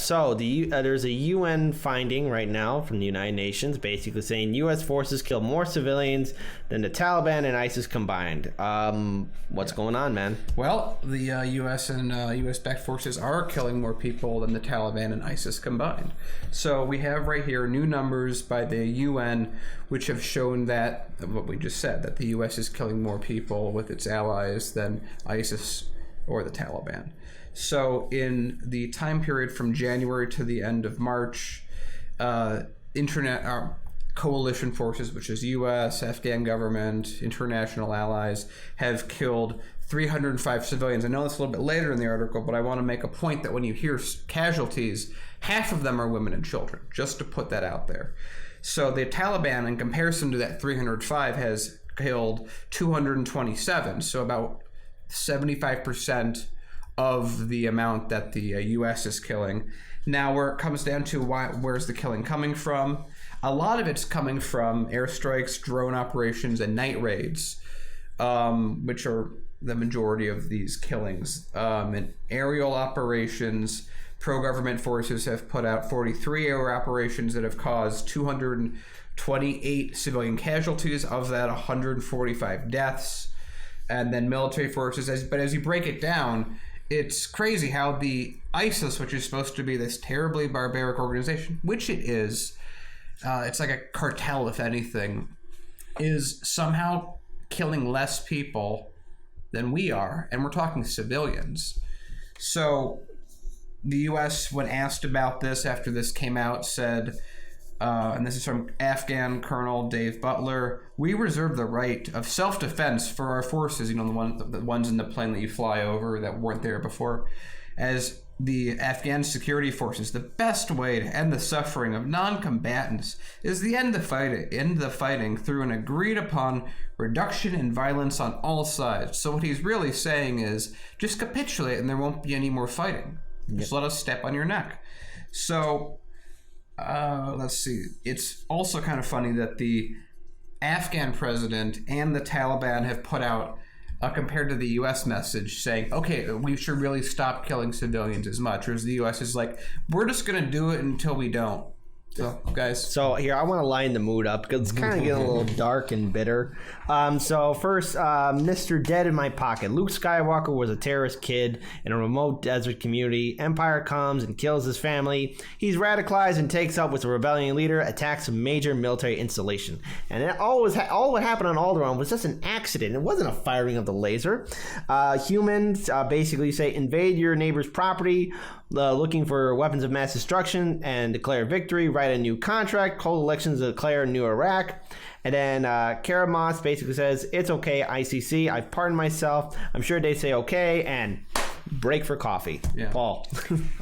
So there's a UN finding right now from the United Nations basically saying U.S. forces killed more civilians than the Taliban and ISIS combined. What's going on, man? Well, the U.S. and U.S.-backed forces are killing more people than the Taliban and ISIS combined. So we have right here new numbers by the UN, which have shown that, what we just said, that the U.S. is killing more people with its allies than ISIS or the Taliban. So in the time period from January to the end of March, coalition forces, which is U.S., Afghan government, international allies, have killed 305 civilians. I know that's a little bit later in the article, but I want to make a point that when you hear casualties, half of them are women and children, just to put that out there. So the Taliban, in comparison to that 305, has killed 227, so about 75% of the amount that the U.S. is killing. Now, where it comes down to where's the killing coming from? A lot of it's coming from airstrikes, drone operations, and night raids, which are the majority of these killings. And aerial operations, pro-government forces have put out 43 air operations that have caused 228 civilian casualties, of that 145 deaths. And then military forces, but as you break it down, it's crazy how the ISIS, which is supposed to be this terribly barbaric organization, which it is, it's like a cartel, if anything, is somehow killing less people than we are, and we're talking civilians. So the U.S., when asked about this after this came out, said, and this is from Afghan Colonel Dave Butler, "We reserve the right of self-defense for our forces," the ones in the plane that you fly over that weren't there before, "as the Afghan security forces. The best way to end the suffering of non-combatants is the end the fighting through an agreed-upon reduction in violence on all sides." So what he's really saying is, just capitulate and there won't be any more fighting. Yep. Just let us step on your neck. So let's see. It's also kind of funny that the Afghan president and the Taliban have put out, compared to the U.S. message, saying, okay, we should really stop killing civilians as much. Whereas the U.S. is like, we're just going to do it until we don't. So, guys. So here, I want to line the mood up because it's kind of getting a little dark and bitter. So first, Mr. Dead in My Pocket. Luke Skywalker was a terrorist kid in a remote desert community. Empire comes and kills his family. He's radicalized and takes up with the rebellion leader, attacks a major military installation. And all what happened on Alderaan was just an accident. It wasn't a firing of the laser. Humans basically say, invade your neighbor's property, looking for weapons of mass destruction and declare victory, write a new contract, hold elections to declare a new Iraq. And then Karamos basically says, it's okay, ICC, I've pardoned myself. I'm sure they say okay, and break for coffee. Yeah. Paul,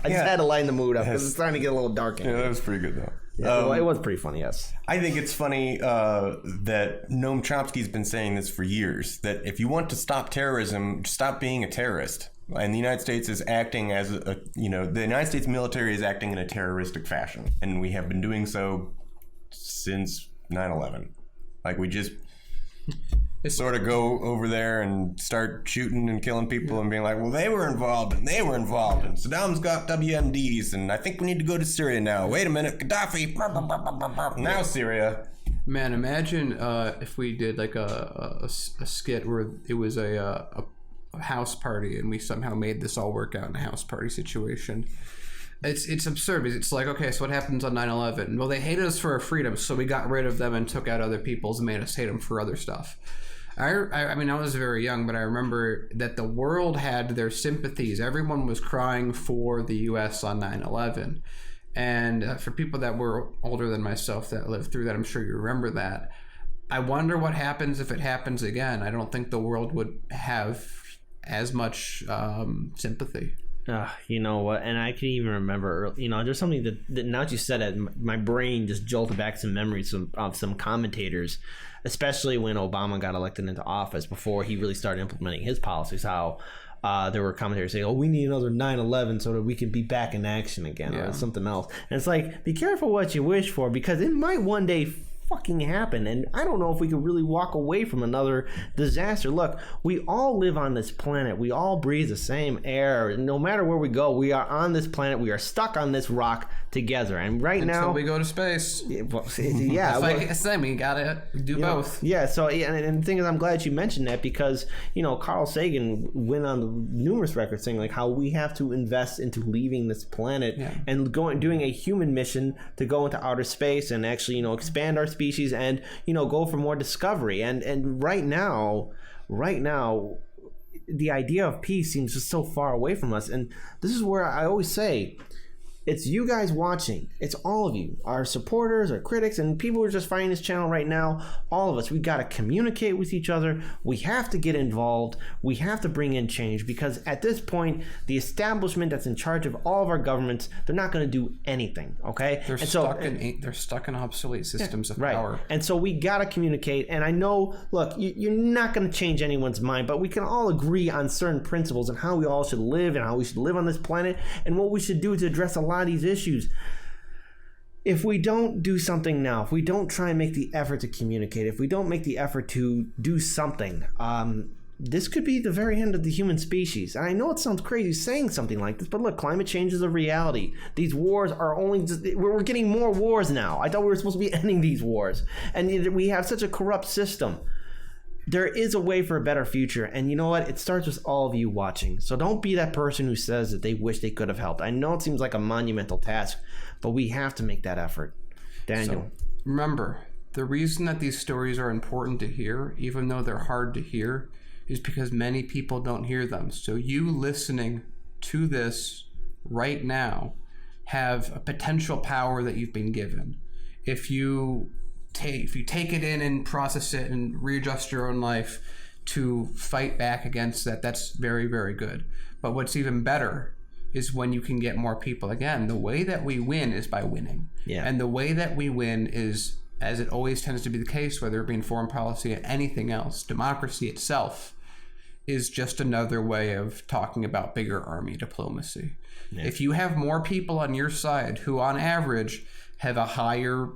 I just had to line the mood up because it's starting to get a little dark in here. Yeah, that was pretty good, though. Yeah, it was pretty funny, yes. I think it's funny that Noam Chomsky's been saying this for years, that if you want to stop terrorism, stop being a terrorist. And the United States is acting as the United States military is acting in a terroristic fashion. And we have been doing so since 9/11. Like, we just sort of go over there and start shooting and killing people and being like, well, they were involved and Saddam's got WMDs and I think we need to go to Syria now. Wait a minute, Gaddafi. Now Syria. Man, imagine if we did like a skit where it was a house party and we somehow made this all work out in a house party situation. It's absurd. It's like, okay, so what happens on 9/11? Well, they hated us for our freedom, so we got rid of them and took out other people's and made us hate them for other stuff. I mean, I was very young, but I remember that the world had their sympathies. Everyone was crying for the U.S. on 9/11. And for people that were older than myself that lived through that, I'm sure you remember that. I wonder what happens if it happens again. I don't think the world would have as much sympathy. You know what? And I can even remember, there's something that now that you said it, my brain just jolted back some memories of some commentators, especially when Obama got elected into office before he really started implementing his policies, how there were commentators saying, oh, we need another 9/11 so that we can be back in action again, or something else. And it's like, be careful what you wish for, because it might one day fucking happen. And I don't know if we could really walk away from another disaster. Look, we all live on this planet. We all breathe the same air. No matter where we go, we are on this planet. We are stuck on this rock together. And right now, until we go to space. Yeah, That's like I said, we gotta do both. Yeah. So, and the thing is, I'm glad you mentioned that because Carl Sagan went on numerous records saying like how we have to invest into leaving this planet and doing a human mission to go into outer space and actually expand our species and go for more discovery. And right now the idea of peace seems just so far away from us. And this is where I always say, it's you guys watching. It's all of you, our supporters, our critics, and people who are just finding this channel right now. All of us, we got to communicate with each other. We have to get involved. We have to bring in change because at this point, the establishment that's in charge of all of our governments, they're not going to do anything. Okay, they're stuck in obsolete systems of power. And so we got to communicate. And I know, look, you're not going to change anyone's mind, but we can all agree on certain principles and how we all should live and how we should live on this planet and what we should do to address a lot of these issues. If we don't do something now, if we don't try and make the effort to communicate, if we don't make the effort to do something, this could be the very end of the human species. And I know it sounds crazy saying something like this, but look, climate change is a reality. These wars are we're getting more wars now. I thought we were supposed to be ending these wars. And we have such a corrupt system. There is a way for a better future, and you know what? It starts with all of you watching. So don't be that person who says that they wish they could have helped. I know it seems like a monumental task, but we have to make that effort. Daniel. So, remember, the reason that these stories are important to hear, even though they're hard to hear, is because many people don't hear them. So you listening to this right now have a potential power that you've been given. If you take it in and process it and readjust your own life to fight back against that, that's very, very good. But what's even better is when you can get more people. Again, the way that we win is by winning. Yeah. And the way that we win is, as it always tends to be the case, whether it be in foreign policy or anything else, democracy itself is just another way of talking about bigger army diplomacy. Yeah. If you have more people on your side who on average have a higher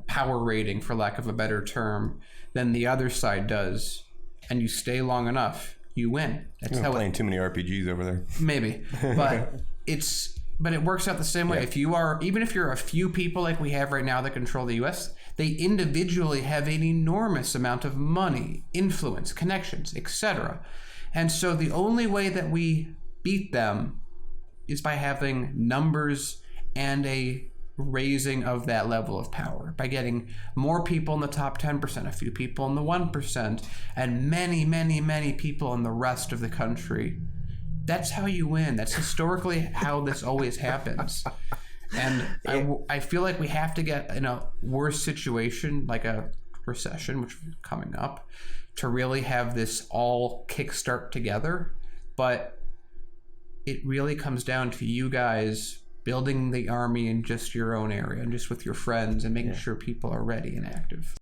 power rating, for lack of a better term, than the other side does, and you stay long enough, you win. That's how playing too many RPGs over there. Maybe, but it works out the same way. Even if you're a few people like we have right now that control the U.S., they individually have an enormous amount of money, influence, connections, etc. And so the only way that we beat them is by having numbers and a raising of that level of power, by getting more people in the top 10%, a few people in the 1%, and many, many, many people in the rest of the country. That's how you win. That's historically how this always happens. And I feel like we have to get in a worse situation, like a recession, which is coming up, to really have this all kickstart together. But it really comes down to you guys building the army in just your own area and just with your friends and making sure people are ready and active.